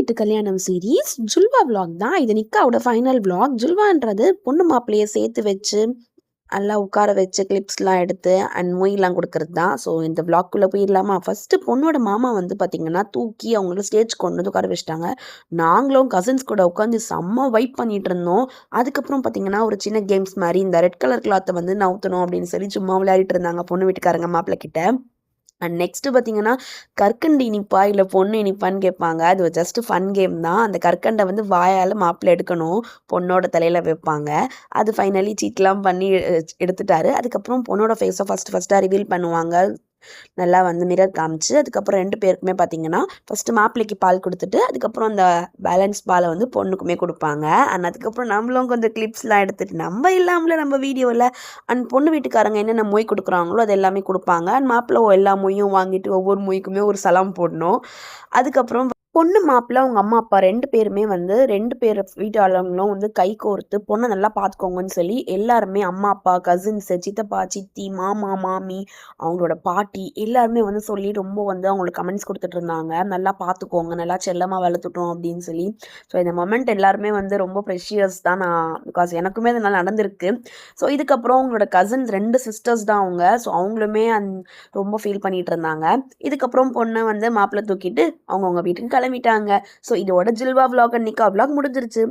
வீட்டு கல்யாணம் series ஜுல்வா vlog தான். இது நிக்காவோட ஃபைனல் vlog. ஜுல்வான்றது பொண்ணு மாப்பிள்ளைய சேர்த்து வச்சு நல்லா உட்கார வச்சு கிளிப்ஸ்லாம் எடுத்து அண்ட் மொய்லாம் கொடுக்கறது தான். ஸோ இந்த vlogக்குள்ளே போயிடலாமா? ஃபஸ்ட்டு பொண்ணோட மாமா வந்து பார்த்திங்கன்னா தூக்கி அவங்கள ஸ்டேஜ் கொண்டு வந்து உட்கார வச்சுட்டாங்க. நாங்களும் கசின்ஸ் கூட உட்காந்து செம்ம வைப் பண்ணிட்டு இருந்தோம். அதுக்கப்புறம் பார்த்திங்கன்னா ஒரு சின்ன கேம்ஸ் மாதிரி இந்த ரெட் கலர் கிளாத்தை வந்து நவுத்தணும் அப்படின்னு சொல்லி சும்மா விளையாடிட்டு இருந்தாங்க பொண்ணு வீட்டுக்காரங்க மாப்பிள்ளை கிட்ட. அண்ட் நெக்ஸ்ட்டு பார்த்தீங்கன்னா கற்கண்டு இனிப்பா இல்லை பொண்ணு இனிப்பான்னு கேட்பாங்க. அது ஜஸ்ட் ஃபன் கேம் தான். அந்த கற்கண்டை வந்து வாயால் மாப்பிள்ளை எடுக்கணும், பொண்ணோட தலையில் வைப்பாங்க. அது ஃபைனலி சீட்லாம் பண்ணி எடுத்துட்டாரு. அதுக்கப்புறம் பொண்ணோட ஃபேஸை ஃபஸ்ட்டாக ரிவீல் பண்ணுவாங்க. நல்லா வந்து மிரர் காமிச்சு அதுக்கப்புறம் 2 பேருக்குமே பார்த்தீங்கன்னா ஃபஸ்ட்டு மாப்பிள்ளைக்கு பால் கொடுத்துட்டு அதுக்கப்புறம் அந்த பேலன்ஸ் பாலை வந்து பொண்ணுக்குமே கொடுப்பாங்க. அண்ட் அதுக்கப்புறம் நம்மளும் கொஞ்சம் கிளிப்ஸ்லாம் எடுத்துகிட்டு நம்ம இல்லாமல நம்ம வீடியோவில் அண்ட் பொண்ணு வீட்டுக்காரங்க என்னென்ன மொய் கொடுக்குறாங்களோ அது எல்லாமே கொடுப்பாங்க. அண்ட் மாப்பிள்ளை எல்லா மொய்யும் வாங்கிட்டு ஒவ்வொரு மொய்க்குமே ஒரு சலாம் போடணும். அதுக்கப்புறம் பொண்ணு மாப்பிள்ளை அவங்க அம்மா அப்பா 2 பேருமே வந்து 2 பேர் வீட்டாளங்களும் வந்து கை கோர்த்து பொண்ணை நல்லா பார்த்துக்கோங்கன்னு சொல்லி எல்லாருமே அம்மா அப்பா கசின்ஸு சித்தப்பா சித்தி மாமா மாமி அவங்களோட பாட்டி எல்லாருமே வந்து சொல்லி ரொம்ப வந்து அவங்களுக்கு கமெண்ட்ஸ் கொடுத்துட்டு இருந்தாங்க. நல்லா பார்த்துக்கோங்க, நல்லா செல்லமாக வளர்த்துட்டோம் அப்படின்னு சொல்லி. ஸோ இந்த மொமெண்ட் எல்லாருமே வந்து ரொம்ப ப்ரெஷியஸ் தான். பிகாஸ் எனக்குமே அது நல்லா நடந்திருக்கு. ஸோ இதுக்கப்புறம் அவங்களோட கசின்ஸ் 2 சிஸ்டர்ஸ் தான் அவங்க. ஸோ அவங்களுமே ரொம்ப ஃபீல் பண்ணிட்டு இருந்தாங்க. இதுக்கப்புறம் பொண்ணை வந்து மாப்பிள்ளை தூக்கிட்டு அவங்கவுங்க வீட்டுக்கு கிளம்பிட்டாங்க. ஸோ இதோட ஜில்வா vlog அண்ட் நிக்கா vlog முடிஞ்சிருச்சு.